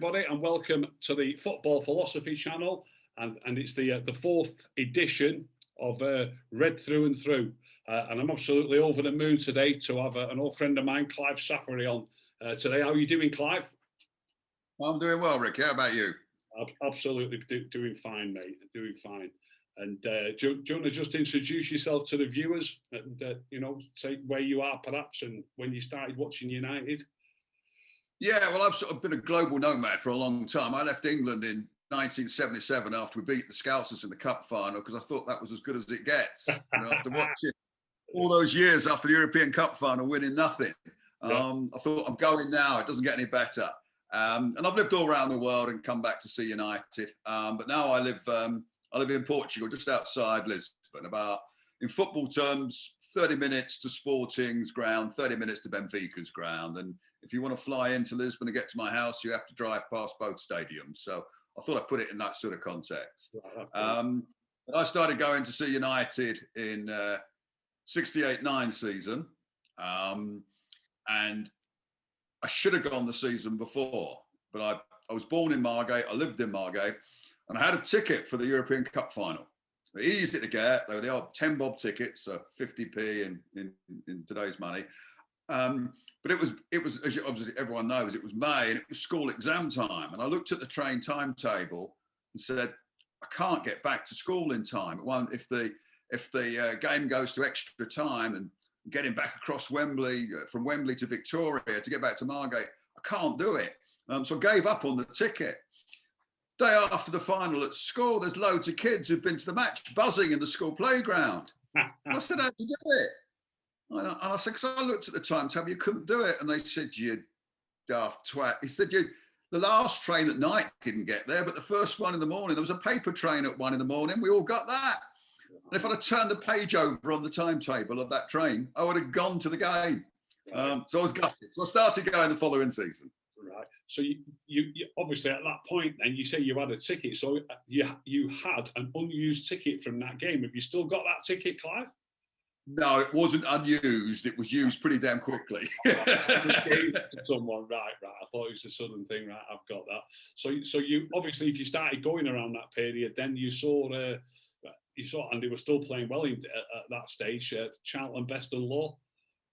everybody, and welcome to the Football Philosophy channel. And it's the fourth edition of Red Through and Through. And I'm absolutely over the moon today to have an old friend of mine, Clive Saffery, on today. How are you doing, Clive? I'm doing well, Rick. How about you? Absolutely doing fine, mate. Doing fine. And do you want to just introduce yourself to the viewers and, say where you are perhaps and when you started watching United? Yeah, well, I've sort of been a global nomad for a long time. I left England in 1977 after we beat the Scousers in the Cup final because I thought that was as good as it gets. After watching all those years after the European Cup final, winning nothing, I thought I'm going now. It doesn't get any better. And I've lived all around the world and come back to see United. But now I live in Portugal, just outside Lisbon. About, in football terms, 30 minutes to Sporting's ground, 30 minutes to Benfica's ground. And if you want to fly into Lisbon and get to my house, you have to drive past both stadiums. So I thought I'd put it in that sort of context. But I started going to see United in 68-9 season. And I should have gone the season before, but I was born in Margate, I lived in Margate, and I had a ticket for the European Cup final. They're easy to get, they were the old 10 bob tickets, so 50p in today's money. But it was, as obviously everyone knows, it was May and it was school exam time. And I looked at the train timetable and said, I can't get back to school in time. If the game goes to extra time and getting back across Wembley, from Wembley to Victoria to get back to Margate, I can't do it. So I gave up on the ticket. Day after the final at school, there's loads of kids who've been to the match buzzing in the school playground. And I said, how'd you do it? And I said, because I looked at the timetable, you couldn't do it. And they said, you daft twat. He said, the last train at night didn't get there, but the first one in the morning, there was a paper train at 1 in the morning. We all got that. And if I'd have turned the page over on the timetable of that train, I would have gone to the game. So I was gutted. So I started going the following season. Right. So you obviously at that point, and you say you had a ticket. So you had an unused ticket from that game. Have you still got that ticket, Clive? No, it wasn't unused. It was used pretty damn quickly. Someone, right. I thought it was a sudden thing. Right, I've got that. So you obviously, if you started going around that period, then you saw, and they were still playing well at that stage. Charlton, Best and Law.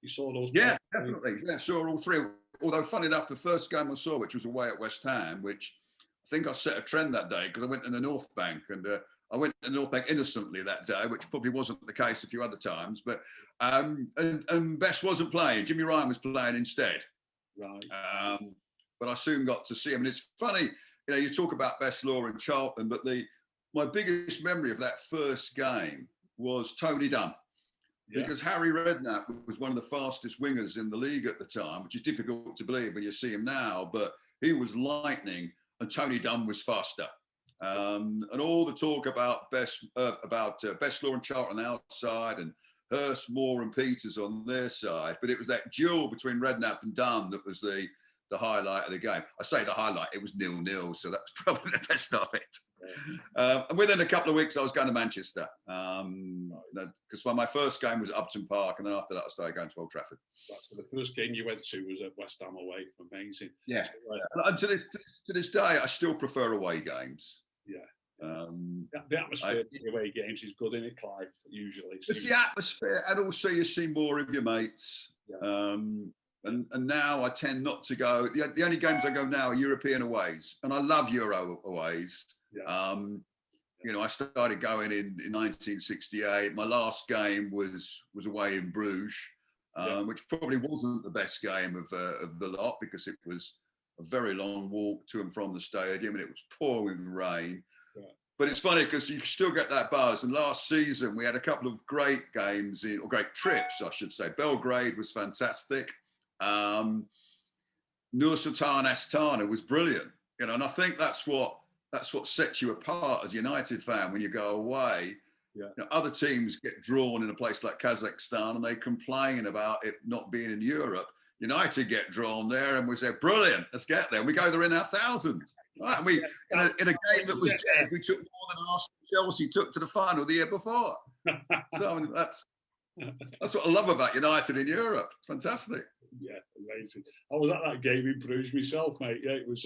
You saw those. Yeah, definitely. Yeah, saw all three. Although, funny enough, the first game I saw, which was away at West Ham, which I think I set a trend that day because I went in the North Bank and. I went to the North Bank innocently that day, which probably wasn't the case a few other times. But and Best wasn't playing. Jimmy Ryan was playing instead. Right. But I soon got to see him. And it's funny, you talk about Best, Law and Charlton, but my biggest memory of that first game was Tony Dunn. Yeah. Because Harry Redknapp was one of the fastest wingers in the league at the time, which is difficult to believe when you see him now. But he was lightning and Tony Dunn was faster. And all the talk about Best, Law and Charlton on the outside and Hurst, Moore and Peters on their side. But it was that duel between Redknapp and Dunn that was the highlight of the game. I say the highlight, it was 0-0, so that was probably the best of it. And within a couple of weeks, I was going to Manchester. Because my first game was at Upton Park, and then after that, I started going to Old Trafford. So the first game you went to was at West Ham away. Amazing. Yeah. And to this day, I still prefer away games. Yeah. The atmosphere of the away games is good, isn't it, Clive? Usually. It's the atmosphere, and also you see more of your mates. Yeah. And now I tend not to go. The only games I go now are European aways, and I love Euro aways. Yeah. I started going in 1968. My last game was away in Bruges, which probably wasn't the best game of the lot because it was a very long walk to and from the stadium, and it was pouring rain. Yeah. But it's funny because you still get that buzz. And last season we had a couple of great games, or great trips, I should say. Belgrade was fantastic. Nur-Sultan Astana was brilliant, and I think that's what sets you apart as a United fan when you go away. Yeah. Other teams get drawn in a place like Kazakhstan and they complain about it not being in Europe. United get drawn there and we say, brilliant, let's get there. And we go there in our thousands. Right? And we in a game that was dead, we took more than Arsenal Chelsea took to the final the year before. So that's what I love about United in Europe. It's fantastic. Yeah, amazing. I was at that game in Bruges myself, mate. Yeah, it was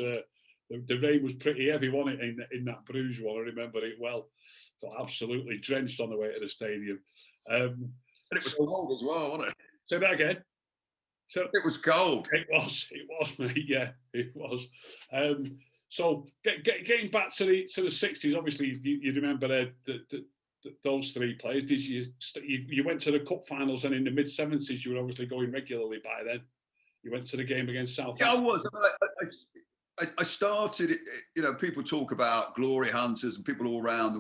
the rain was pretty heavy, wasn't it, in that Bruges one? I remember it well. Got absolutely drenched on the way to the stadium. And it was cold as well, wasn't it? Say that again. So it was cold. It was, mate. Yeah, it was. So getting back to the 60s, obviously you remember those three players. Did you went to the cup finals, and in the mid 70s you were obviously going regularly by then. You went to the game against Southampton. Yeah, I was. I started. You know, people talk about glory hunters and people all around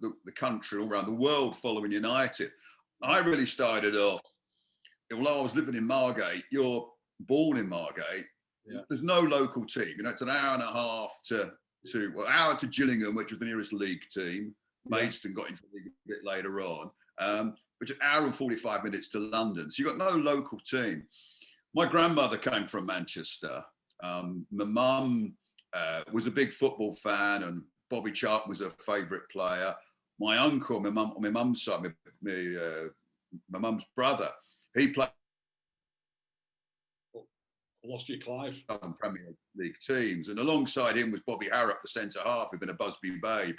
the country, all around the world following United. I really started off. Although I was living in Margate, you're born in Margate. Yeah. There's no local team. You know, it's an hour and a half hour to Gillingham, which was the nearest league team. Maidstone got into the league a bit later on, which is an hour and 45 minutes to London. So you've got no local team. My grandmother came from Manchester. My mum was a big football fan, and Bobby Charlton was her favourite player. My uncle, my mum's side, my mum's brother, he played. Lost you, Clive. Premier League teams, and alongside him was Bobby Harrop, the centre half, who'd been a Busby babe.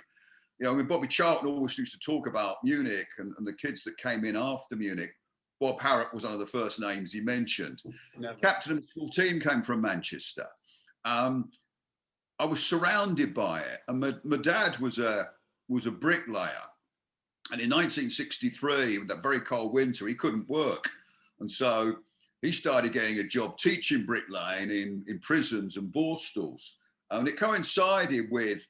You know, I mean, Bobby Charlton always used to talk about Munich and the kids that came in after Munich. Bob Harrop was one of the first names he mentioned. Never. Captain of the school team came from Manchester. I was surrounded by it, and my dad was a bricklayer, and in 1963, with that very cold winter, he couldn't work, and so he started getting a job teaching bricklaying in prisons and borstalls. And it coincided with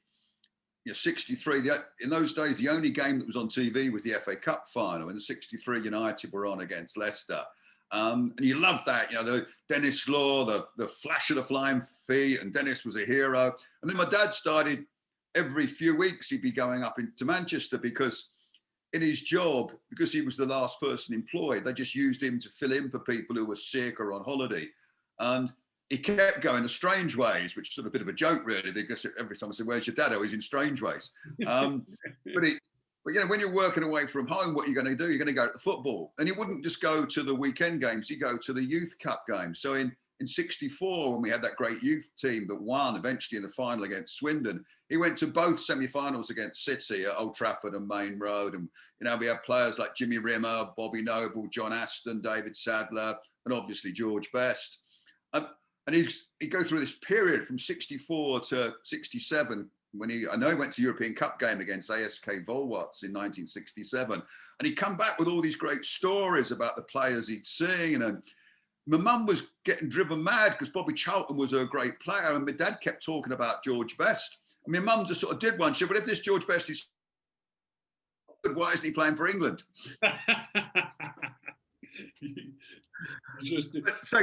63. In those days, the only game that was on TV was the FA Cup final. In the 63, United were on against Leicester. And you loved that, you know, the Dennis Law, the flash of the flying feet, and Dennis was a hero. And then my dad started, every few weeks, he'd be going up into Manchester because in his job, because he was the last person employed, they just used him to fill in for people who were sick or on holiday. And he kept going to Strangeways, which is sort of a bit of a joke, really, because every time I said, "Where's your dad?" Oh, he's in Strangeways. But you know, when you're working away from home, what you're going to do? You're going to go to the football. And he wouldn't just go to the weekend games, he'd go to the youth cup games. So in 64, when we had that great youth team that won eventually in the final against Swindon, he went to both semi-finals against City at Old Trafford and Main Road. And, you know, we had players like Jimmy Rimmer, Bobby Noble, John Aston, David Sadler, and obviously George Best. And he'd go through this period from 64 to 67, when I know he went to European Cup game against ASK Volwatz in 1967. And he'd come back with all these great stories about the players he'd seen. And my mum was getting driven mad because Bobby Charlton was a great player, and my dad kept talking about George Best. And my mum just sort of did one. She said, "Well, if this George Best is good, why isn't he playing for England?" So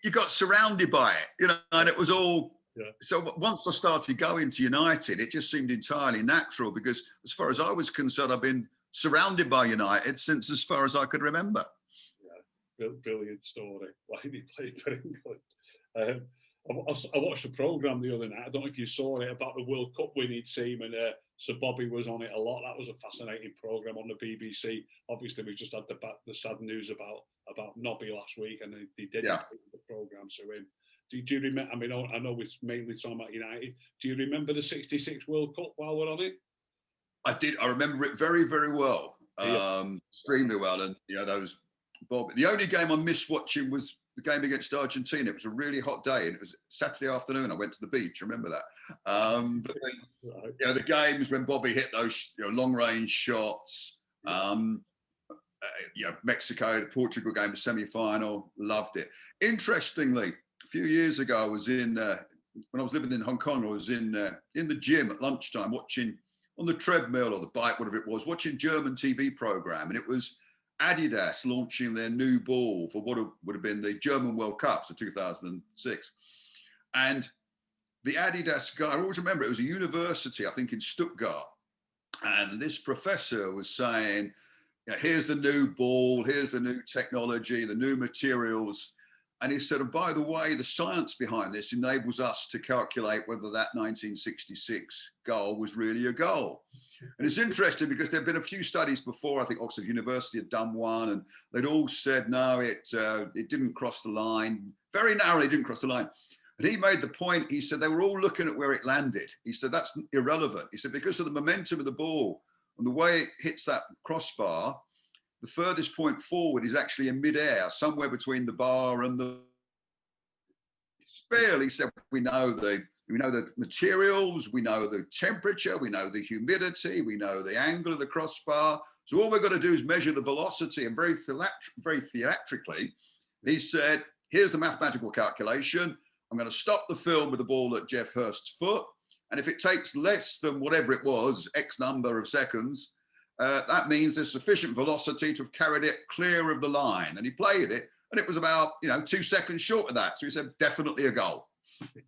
you got surrounded by it, you know, and it was all. Yeah. So once I started going to United, it just seemed entirely natural because, as far as I was concerned, I've been surrounded by United since as far as I could remember. Yeah, brilliant story. Why did he play for England? I watched a programme the other night. I don't know if you saw it, about the World Cup winning team, and Sir Bobby was on it a lot. That was a fascinating programme on the BBC. Obviously, we just had the sad news about Nobby last week, and they did the programme. So, do you remember? I mean, I know it's mainly talking about United. Do you remember the '66 World Cup while we're on it? I did. I remember it very, very well, extremely well. And you know, those Bobby. The only game I missed watching was the game against Argentina. It was a really hot day, and it was Saturday afternoon. I went to the beach. I remember that. But then, you know, the games when Bobby hit those long-range shots. Mexico, the Portugal game, the semi-final. Loved it. Interestingly, a few years ago, I was when I was living in Hong Kong. I was in the gym at lunchtime, watching on the treadmill or the bike, whatever it was, watching German TV program, and it was Adidas launching their new ball for what would have been the German World Cup, so 2006. And the Adidas guy, I always remember, it was a university, I think in Stuttgart. And this professor was saying, you know, here's the new ball, here's the new technology, the new materials. And he said, oh, by the way, the science behind this enables us to calculate whether that 1966 goal was really a goal. And it's interesting because there have been a few studies before. I think Oxford University had done one, and they'd all said, no, it didn't cross the line. Very narrowly didn't cross the line. And he made the point, he said, they were all looking at where it landed. He said, that's irrelevant. He said, because of the momentum of the ball and the way it hits that crossbar, the furthest point forward is actually in midair, somewhere between the bar and the sphere. He said, we know the materials, we know the temperature, we know the humidity, we know the angle of the crossbar. So all we've got to do is measure the velocity. And very theatrically, he said, here's the mathematical calculation. I'm going to stop the film with the ball at Jeff Hurst's foot. And if it takes less than whatever it was, X number of seconds, that means there's sufficient velocity to have carried it clear of the line. And he played it, and it was about 2 seconds short of that. So he said, definitely a goal.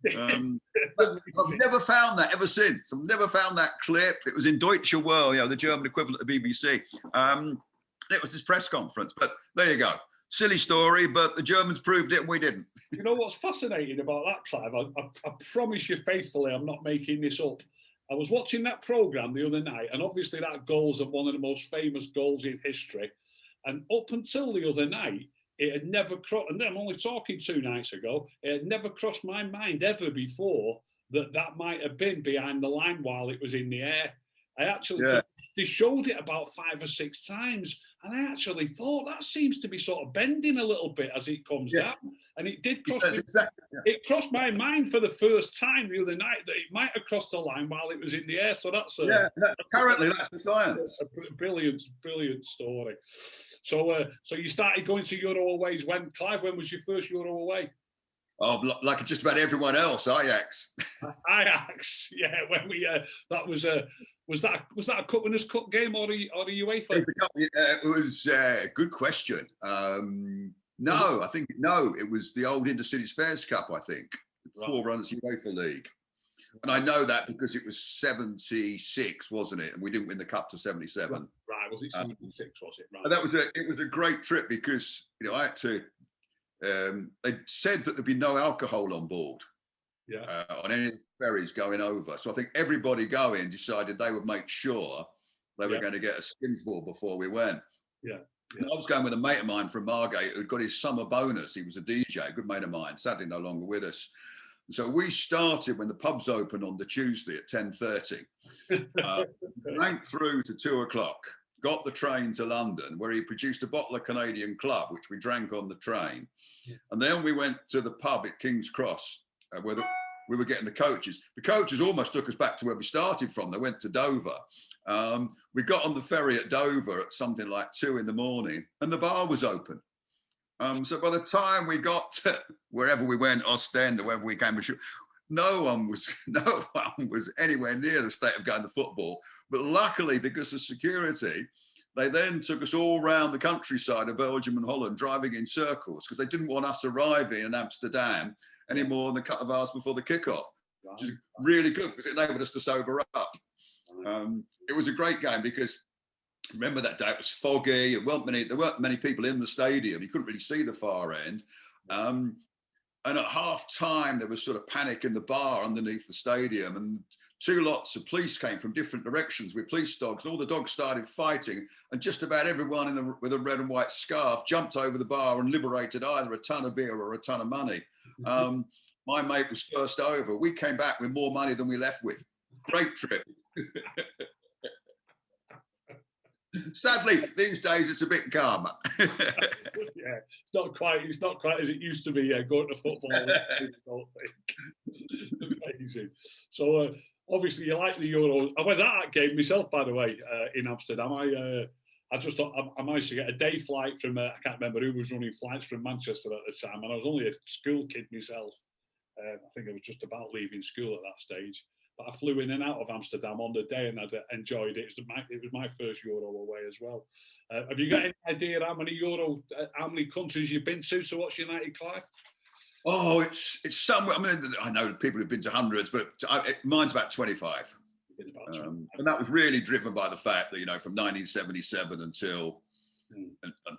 I've never found that ever since. I've never found that clip. It was in Deutsche Welle, the German equivalent of BBC. It was this press conference. But there you go. Silly story, but the Germans proved it and we didn't. You know what's fascinating about that, Clive? I promise you faithfully, I'm not making this up. I was watching that programme the other night, and obviously that goal's one of the most famous goals in history. And up until the other night, it had never crossed, and I'm only talking 2 nights ago, it had never crossed my mind ever before that might have been behind the line while it was in the air. I actually, they showed it about 5 or 6 times, and I actually thought that seems to be sort of bending a little bit as it comes down. And it did cross. It crossed my mind for the first time the other night that it might have crossed the line while it was in the air. So that's currently that's the science. A brilliant story. So you started going to Euro aways when, Clive? When was your first Euro away? Oh, like just about everyone else, Ajax. Ajax, yeah. When we that was that a Cup Winners' Cup game or a UEFA? It was a good question. No, it was the old Intercities Fairs Cup. I think forerunners UEFA League, and I know that because it was 76, wasn't it? And we didn't win the cup to 77. Right, was it 76? Was it? Right. And it was a great trip because I had to. They said that there'd be no alcohol on board on any ferries going over. So I think everybody going decided they would make sure they were going to get a skinful before we went. I was going with a mate of mine from Margate who'd got his summer bonus. He was a DJ, a good mate of mine, sadly no longer with us. So we started when the pubs opened on the Tuesday at 10:30. Drank through to 2 o'clock. Got the train to London, where he produced a bottle of Canadian Club, which we drank on the train. And then we went to the pub at King's Cross, where we were getting the coaches. The coaches almost took us back to where we started from. They went to Dover. We got on the ferry at Dover at something like 2 a.m, and the bar was open. So by the time we got to wherever we went, Ostend or wherever we came, no one was anywhere near the state of going to football. But luckily, because of security, they then took us all around the countryside of Belgium and Holland, driving in circles, because they didn't want us arriving in Amsterdam any more than a couple of hours before the kickoff, which is really good because it enabled us to sober up. It was a great game because remember that day it was foggy. There weren't many people in the stadium. You couldn't really see the far end. And at half time, there was sort of panic in the bar underneath the stadium, and 2 lots of police came from different directions with police dogs. And all the dogs started fighting, and just about everyone with a red and white scarf jumped over the bar and liberated either a ton of beer or a ton of money. My mate was first over. We came back with more money than we left with. Great trip. Sadly, these days it's a bit calmer. It's not quite as it used to be. Going to football, I don't think. Amazing. So obviously you like the Euro. I was at that game myself, by the way, in Amsterdam. I just thought I managed to get a day flight from I can't remember who was running flights from Manchester at the time, and I was only a school kid myself. I think I was just about leaving school at that stage. But I flew in and out of Amsterdam on the day, and I enjoyed it. It was my first Euro away as well. Have you got any idea how many countries you've been to watch United, Clive? Oh, it's somewhere. I mean, I know people who've been to hundreds, but mine's about 25. And that was really driven by the fact that from 1977 until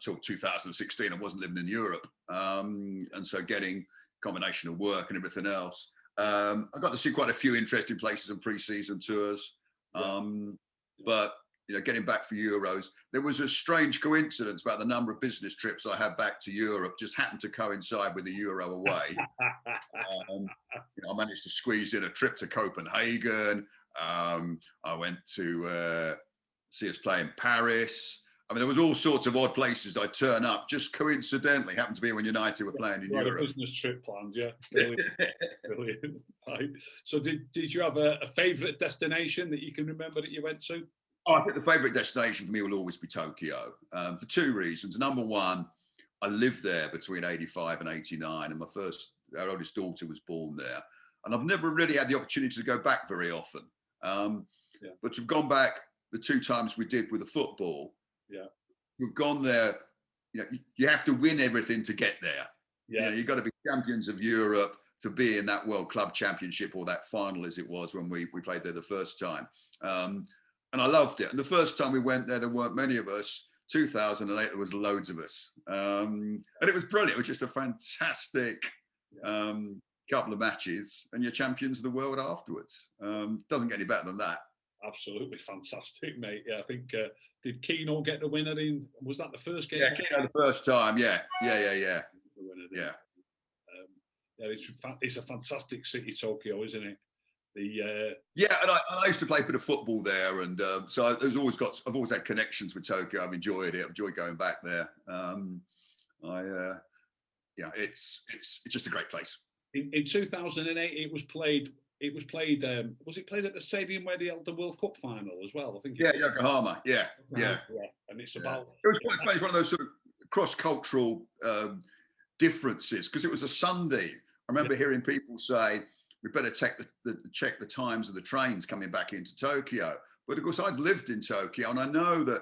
2016, I wasn't living in Europe, and so getting a combination of work and everything else. I got to see quite a few interesting places and pre-season tours, but getting back for Euros, there was a strange coincidence about the number of business trips I had back to Europe just happened to coincide with the Euro away. I managed to squeeze in a trip to Copenhagen. I went to see us play in Paris. I mean, there was all sorts of odd places I'd turn up. Just coincidentally, happened to be when United were playing in Europe. A business trip planned, yeah. Brilliant. Brilliant. Right. So did you have a favourite destination that you can remember that you went to? Oh, I think the favourite destination for me will always be Tokyo, for two reasons. Number one, I lived there between 85 and 89, and our oldest daughter was born there. And I've never really had the opportunity to go back very often. But to have gone back the two times we did with the football, we've gone there. You have to win everything to get there. You've got to be champions of Europe to be in that World Club Championship, or that final as it was when we played there the first time. And I loved it. And the first time we went there weren't many of us. 2008, there was loads of us. And it was brilliant. It was just a fantastic couple of matches, and you're champions of the world afterwards. Doesn't get any better than that. Absolutely fantastic, mate. Yeah, I think did Keane get the winner in? Was that the first game? Yeah, Keane the first time. Yeah. It's a fantastic city, Tokyo, isn't it? Yeah, and I used to play a bit of football there, and so I've always had connections with Tokyo. I've enjoyed it. I've enjoyed going back there. It's just a great place. In 2008, it was played. Was it played at the stadium where they held the World Cup final as well? I think. Yeah, Yokohama. Yeah. And it's about. It was quite funny. It's one of those sort of cross-cultural differences, because it was a Sunday. I remember hearing people say, we better check the times of the trains coming back into Tokyo. But of course, I'd lived in Tokyo, and I know that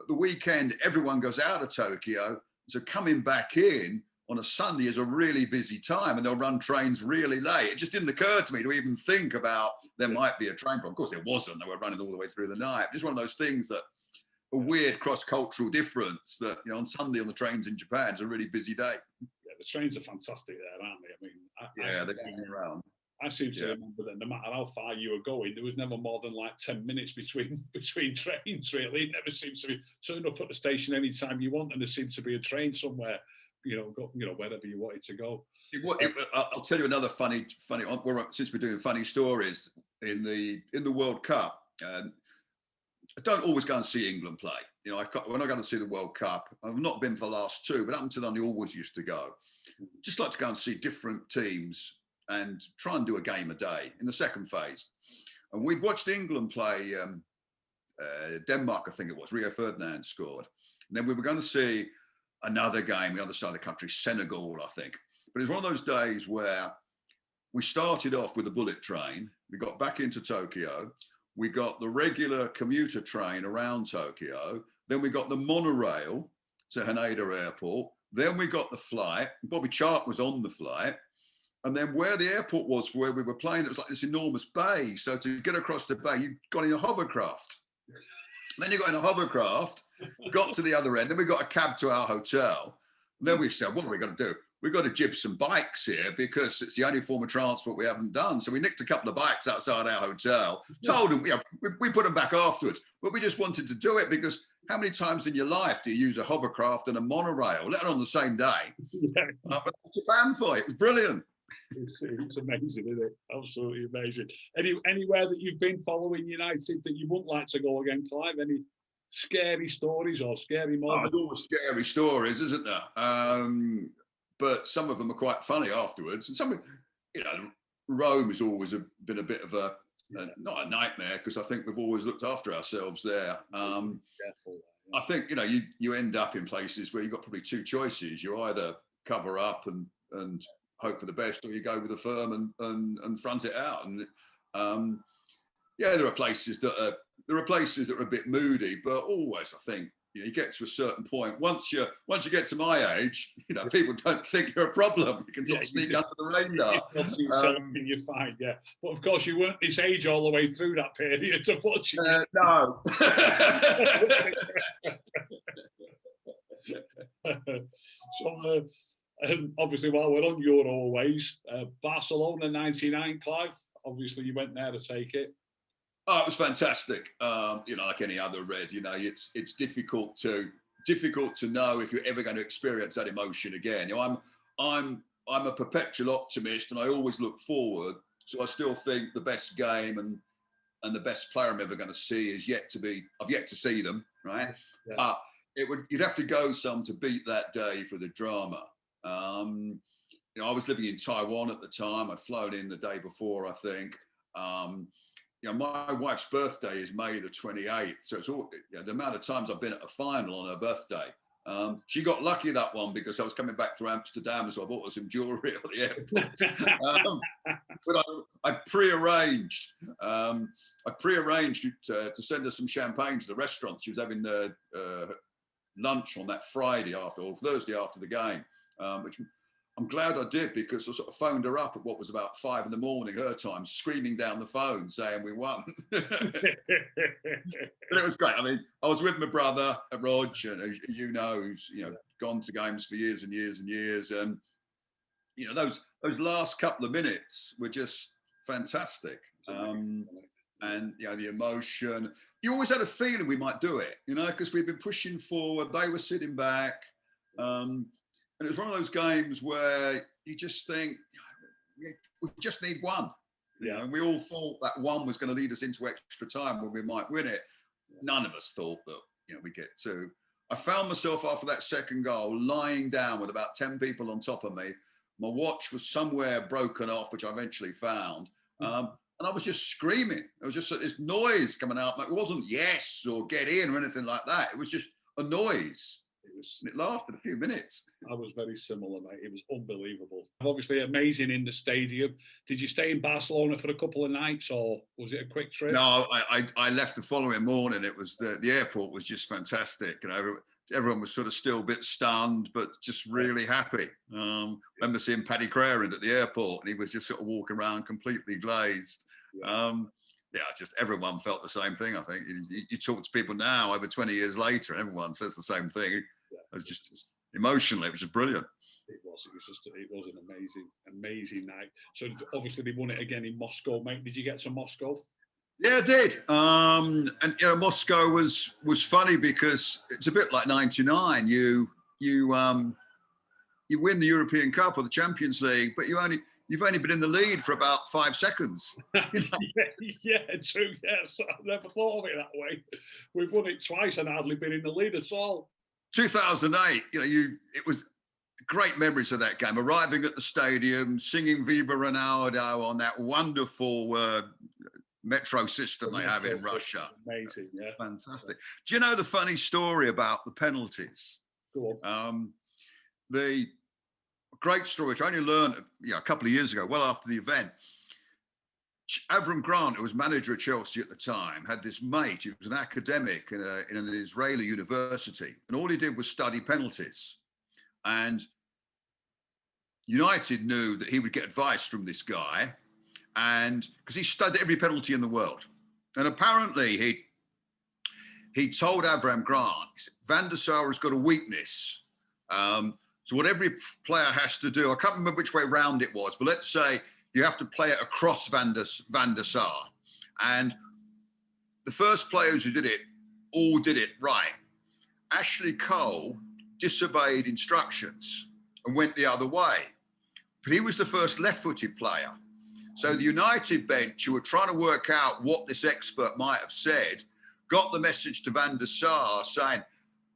at the weekend everyone goes out of Tokyo. So coming back in on a Sunday is a really busy time, and they'll run trains really late. It just didn't occur to me to even think about there might be a train problem. Of course, there wasn't. They were running all the way through the night. Just one of those things that a weird cross-cultural difference that, on Sunday on the trains in Japan is a really busy day. Yeah, the trains are fantastic there, aren't they? I mean, they're going around. I seem to remember that no matter how far you were going, there was never more than like 10 minutes between trains, really. It never seems to be turn up at the station anytime you want, and there seems to be a train somewhere, wherever you wanted to go. I'll tell you another funny. Since we're doing funny stories in the World Cup, I don't always go and see England play. When I go to see the World Cup, I've not been for the last two, but up until then, I always used to go. Just like to go and see different teams and try and do a game a day in the second phase. And we'd watched England play Denmark, I think it was. Rio Ferdinand scored. And then we were going to see another game on the other side of the country, Senegal, I think. But it was one of those days where we started off with a bullet train. We got back into Tokyo. We got the regular commuter train around Tokyo. Then we got the monorail to Haneda Airport. Then we got the flight. Bobby Charlton was on the flight. And then where the airport was for where we were playing, it was like this enormous bay. So to get across the bay, you got in a hovercraft. Then you got in a hovercraft, got to the other end. Then we got a cab to our hotel. And then we said, what are we going to do? We've got to jib some bikes here because it's the only form of transport we haven't done. So we nicked a couple of bikes outside our hotel, told them, we put them back afterwards. But we just wanted to do it because how many times in your life do you use a hovercraft and a monorail, let alone on the same day? But Japan for it. It was brilliant. It's amazing, isn't it? Absolutely amazing. Anywhere that you've been following United that you wouldn't like to go again, Clive? Any scary stories or scary moments? There's always scary stories, isn't there? But some of them are quite funny afterwards. And some, Rome has always been a bit of not a nightmare, because I think we've always looked after ourselves there. I think, you end up in places where you've got probably two choices. You either cover up and hope for the best, or you go with the firm and front it out. And there are places that are a bit moody, but always I think you get to a certain point. Once you get to my age, people don't think you're a problem. You can sort of sneak under the radar. You're fine, yeah. But of course, you weren't this age all the way through that period, unfortunately. No. So. Obviously, while we're on Euro always, Barcelona '99, Clive. Obviously, you went there to take it. Oh, it was fantastic. Like any other Red, it's difficult to know if you're ever going to experience that emotion again. I'm a perpetual optimist, and I always look forward. So I still think the best game and the best player I'm ever going to see is yet to be. I've yet to see them, right? Yeah. You'd have to go some to beat that day for the drama. I was living in Taiwan at the time. I'd flown in the day before, I think. My wife's birthday is May the 28th. So it's all the amount of times I've been at a final on her birthday. She got lucky that one because I was coming back through Amsterdam, so I bought her some jewellery at the airport. But I'd prearranged. To send her some champagne to the restaurant. She was having lunch on that Friday after, or Thursday after the game, which I'm glad I did, because I sort of phoned her up at what was about 5 a.m. her time, screaming down the phone saying we won. But it was great. I mean, I was with my brother, Rog, and as you know, who's gone to games for years and years and years, and those last couple of minutes were just fantastic. And the emotion. You always had a feeling we might do it, because we've been pushing forward. They were sitting back. And it was one of those games where you just think, we just need one. And we all thought that one was going to lead us into extra time when we might win it. None of us thought that, we get two. I found myself after that second goal lying down with about 10 people on top of me. My watch was somewhere broken off, which I eventually found. And I was just screaming. It was just this noise coming out. It wasn't yes or get in or anything like that. It was just a noise. It lasted a few minutes. I was very similar, mate. It was unbelievable. Obviously, amazing in the stadium. Did you stay in Barcelona for a couple of nights, or was it a quick trip? No, I left the following morning. It was the airport was just fantastic. Everyone was sort of still a bit stunned, but just really happy. I remember seeing Paddy Crerand at the airport, and he was just sort of walking around completely glazed. Just everyone felt the same thing. I think you talk to people now over 20 years later, and everyone says the same thing. It was just emotionally, it was just brilliant. It was an amazing night. So obviously they won it again in Moscow, mate. Did you get to Moscow? Yeah, I did. And Moscow was funny because it's a bit like '99. You win the European Cup or the Champions League, but you've only been in the lead for about 5 seconds. Yeah, true. Yes, I never thought of it that way. We've won it twice and hardly been in the lead at all. 2008, it was great memories of that game. Arriving at the stadium, singing Viva Ronaldo on that wonderful metro system they have in Russia. Amazing, yeah. Fantastic. Do you know the funny story about the penalties? Go on. The great story, which I only learned a couple of years ago, well after the event. Avram Grant, who was manager at Chelsea at the time, had this mate. He was an academic in an Israeli university, and all he did was study penalties. And United knew that he would get advice from this guy, and because he studied every penalty in the world. And apparently he told Avram Grant, he said, Van der Sar has got a weakness. So what every player has to do, I can't remember which way round it was, but let's say you have to play it across Van der Sar. And the first players who did it all did it right. Ashley Cole disobeyed instructions and went the other way. But he was the first left-footed player. So the United bench, who were trying to work out what this expert might have said, got the message to Van der Sar saying,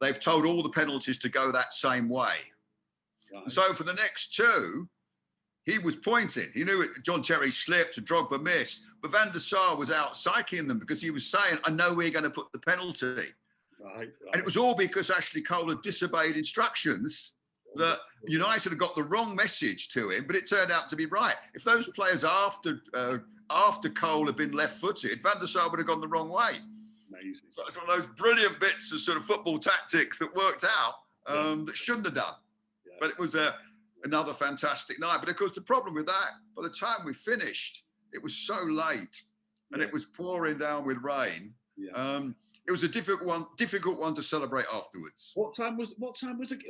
they've told all the penalties to go that same way. Right. And so for the next two, he was pointing. He knew it. John Terry slipped and Drogba missed, but Van der Sar was out psyching them because he was saying, I know we're going to put the penalty. Right. And it was all because Ashley Cole had disobeyed instructions that United had got the wrong message to him, but it turned out to be right. If those players after Cole had been left-footed, Van der Sar would have gone the wrong way. Amazing. So it's one of those brilliant bits of sort of football tactics that worked out that shouldn't have done. Yeah. But it was another fantastic night. But of course, the problem with that, by the time we finished, it was so late and it was pouring down with rain. Yeah. It was a difficult one to celebrate afterwards. What time was it?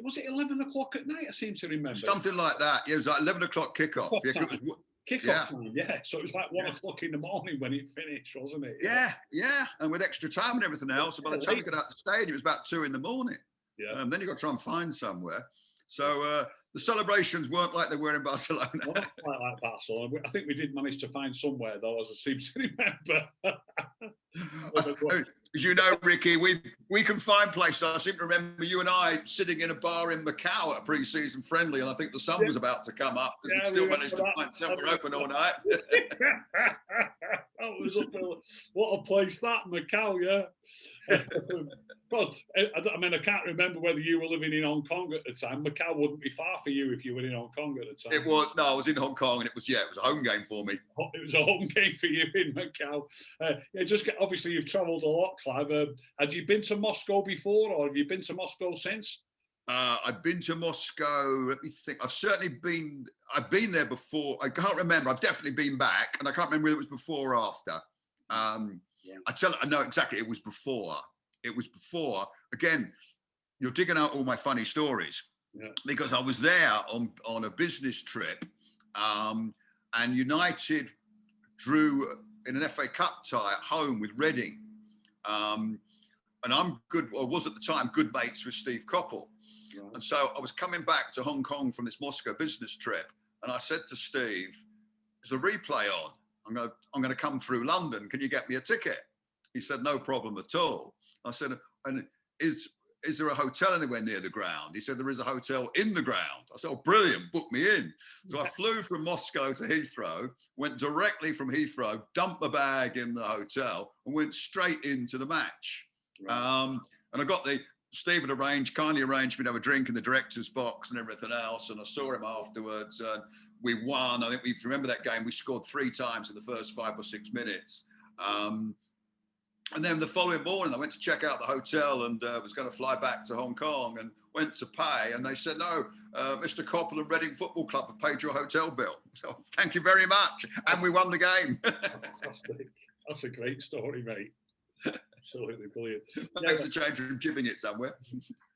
Was it 11 o'clock at night? I seem to remember. Something like that. Yeah, it was like 11 o'clock kickoff. Yeah, Kickoff time, yeah. So it was like 1 o'clock in the morning when it finished, wasn't it? Yeah. And with extra time and everything else. So by the time we got out the stadium, it was about 2 a.m. Yeah. Then you got to try and find somewhere. So the celebrations weren't like they were in Barcelona. Well, not quite like Barcelona. I think we did manage to find somewhere, though, as I seem to remember. As you know, Ricky, we can find places. I seem to remember you and I sitting in a bar in Macau at a pre-season friendly, and I think the sun was about to come up because we still managed to find somewhere open all night. That was what a place that, Macau, yeah. Well, I mean, I can't remember whether you were living in Hong Kong at the time. Macau wouldn't be far for you if you were in Hong Kong at the time. It was, no, I was in Hong Kong, and it was a home game for me. It was a home game for you in Macau. Obviously, you've travelled a lot, Clive. Had you been to Moscow before, or have you been to Moscow since? I've been to Moscow. Let me think. I've been there before. I can't remember. I've definitely been back, and I can't remember whether it was before or after. I know exactly. It was before. Again, you're digging out all my funny stories because I was there on a business trip, and United drew in an FA Cup tie at home with Reading, and I was at the time good mates with Steve Coppell. Right. And so I was coming back to Hong Kong from this Moscow business trip, and I said to Steve, "Is the replay on? I'm going to come through London. Can you get me a ticket?" He said, "No problem at all." I said, "And is there a hotel anywhere near the ground?" He said, "There is a hotel in the ground." I said, "Oh, brilliant, book me in." So I flew from Moscow to Heathrow, went directly from Heathrow, dumped my bag in the hotel, and went straight into the match. Right. And I got Steve had kindly arranged for me to have a drink in the director's box and everything else. And I saw him afterwards, and we won. I think we remember that game. We scored 3 times in the first 5 or 6 minutes. And then the following morning, I went to check out the hotel and was going to fly back to Hong Kong and went to pay. And they said, "No, Mr. Coppell and Reading Football Club have paid your hotel bill. So thank you very much." And we won the game. Fantastic. That's a great story, mate. Absolutely brilliant. Makes a change from jibbing it somewhere.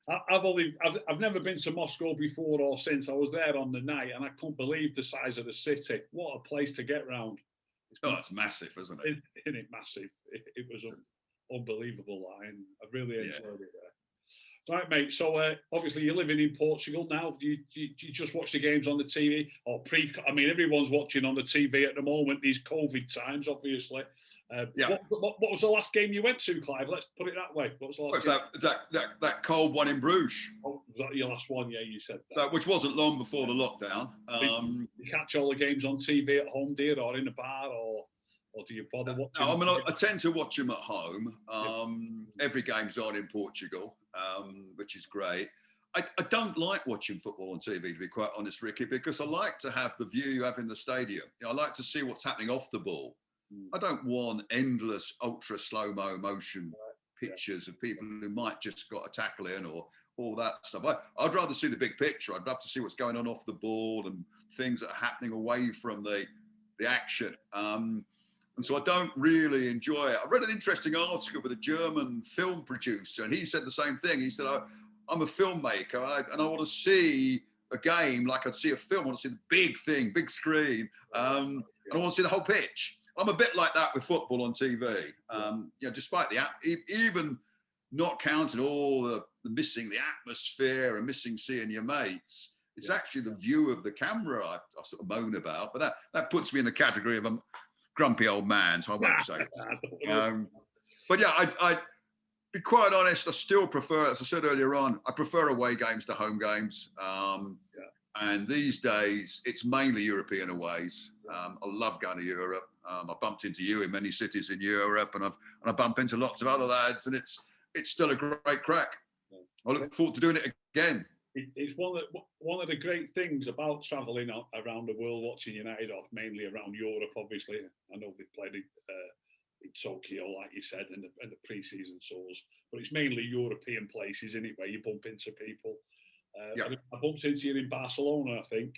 I've never been to Moscow before or since. I was there on the night, and I couldn't believe the size of the city. What a place to get round! It's massive, isn't it? Isn't it massive? It was unbelievable. And I really enjoyed it there. Right, mate. So obviously you're living in Portugal now. Do you just watch the games on the TV or I mean, everyone's watching on the TV at the moment. These COVID times, obviously. What was the last game you went to, Clive? Let's put it that way. What was the last game? That cold one in Bruges. Oh, was that your last one? Yeah, you said that. So, which wasn't long before the lockdown. You catch all the games on TV at home, dear, or in a bar, or do you bother watching? No, I mean, I tend to watch them at home. Every game's on in Portugal, which is great. I don't like watching football on TV, to be quite honest, Ricky, because I like to have the view you have in the stadium. I like to see what's happening off the ball. I don't want endless, ultra slow-mo motion pictures of people who might just got a tackle in or all that stuff. I'd rather see the big picture. I'd love to see what's going on off the ball and things that are happening away from the action. And so I don't really enjoy it. I read an interesting article with a German film producer, and he said the same thing. He said, "I'm a filmmaker, and I want to see a game like I'd see a film. I want to see the big thing, big screen, and I want to see the whole pitch." I'm a bit like that with football on TV. Despite even not counting all the missing the atmosphere and missing seeing your mates, it's actually the view of the camera I sort of moan about. But that puts me in the category of a grumpy old man, so I won't say that. But yeah, I'd be quite honest, I still prefer, as I said earlier on, I prefer away games to home games. And these days, it's mainly European aways. I love going to Europe. I bumped into you in many cities in Europe, and I bump into lots of other lads, and it's still a great crack. I look forward to doing it again. It's one of the great things about travelling around the world, watching United off, mainly around Europe, obviously. I know they played in Tokyo, like you said, in the pre-season tours, but it's mainly European places, isn't it, where you bump into people. I bumped into you in Barcelona, I think,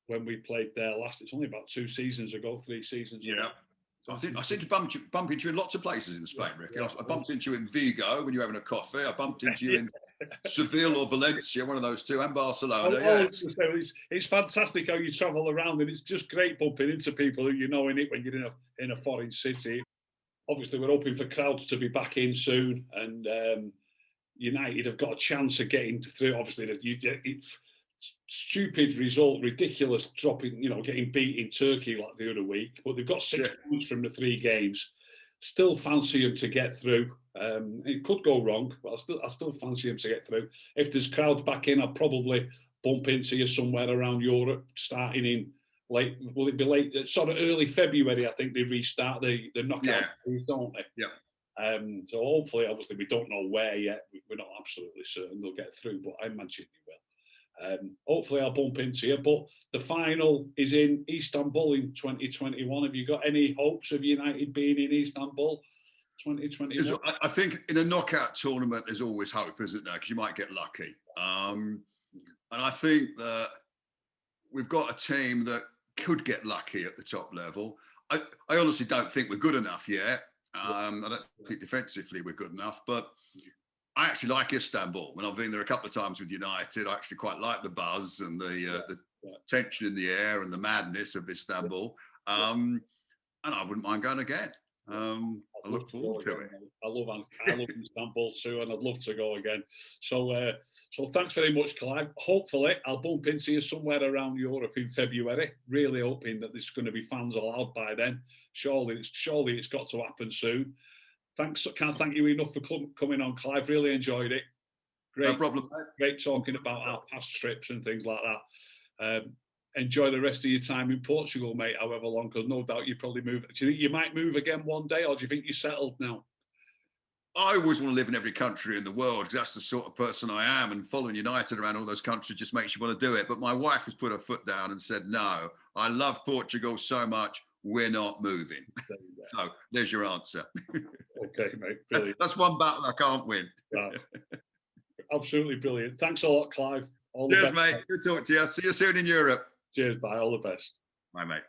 when we played there last. It's only about 2 seasons ago, 3 seasons ago. I think I seem to bump into you in lots of places in Spain, Ricky. I bumped into you in Vigo when you were having a coffee. I bumped into you Seville or Valencia, one of those two, and Barcelona. It's fantastic how you travel around, and it's just great bumping into people who you know in it when you're in a foreign city. Obviously, we're hoping for crowds to be back in soon, and United have got a chance of getting through. Obviously, stupid result, ridiculous dropping, getting beat in Turkey like the other week, but they've got 6 points from the 3 games. Still fancy them to get through. It could go wrong, but I still fancy them to get through. If there's crowds back in, I'll probably bump into you somewhere around Europe, starting in will it be late, sort of early February, I think they restart the knockout series, don't they? Yeah. So hopefully, obviously, we don't know where yet. We're not absolutely certain they'll get through, but I imagine they will. Hopefully, I'll bump into you. But the final is in Istanbul in 2021. Have you got any hopes of United being in Istanbul 2021? I think in a knockout tournament, there's always hope, isn't there? Because you might get lucky. And I think that we've got a team that could get lucky at the top level. I honestly don't think we're good enough yet. I don't think defensively we're good enough, but I actually like Istanbul. When I've been there a couple of times with United, I actually quite like the buzz and the tension in the air and the madness of Istanbul. And I wouldn't mind going again. I look forward to it. I love Istanbul too, and I'd love to go again. So thanks very much, Clive. Hopefully, I'll bump into you somewhere around Europe in February. Really hoping that there's going to be fans allowed by then. Surely it's got to happen soon. Thanks. Can't thank you enough for coming on, Clive. Really enjoyed it. Great, no problem, mate. Great talking about our past trips and things like that. Enjoy the rest of your time in Portugal, mate, however long, because no doubt you probably move. Do you think you might move again one day, or do you think you're settled now? I always want to live in every country in the world because that's the sort of person I am, and following United around all those countries just makes you want to do it. But my wife has put her foot down and said, no, I love Portugal so much, we're not moving. So there's your answer. Okay, mate. Brilliant. That's one battle I can't win. Right. Absolutely brilliant. Thanks a lot, Clive. Cheers, mate. Good talk to you. See you soon in Europe. Cheers, bye. All the best. Bye, mate.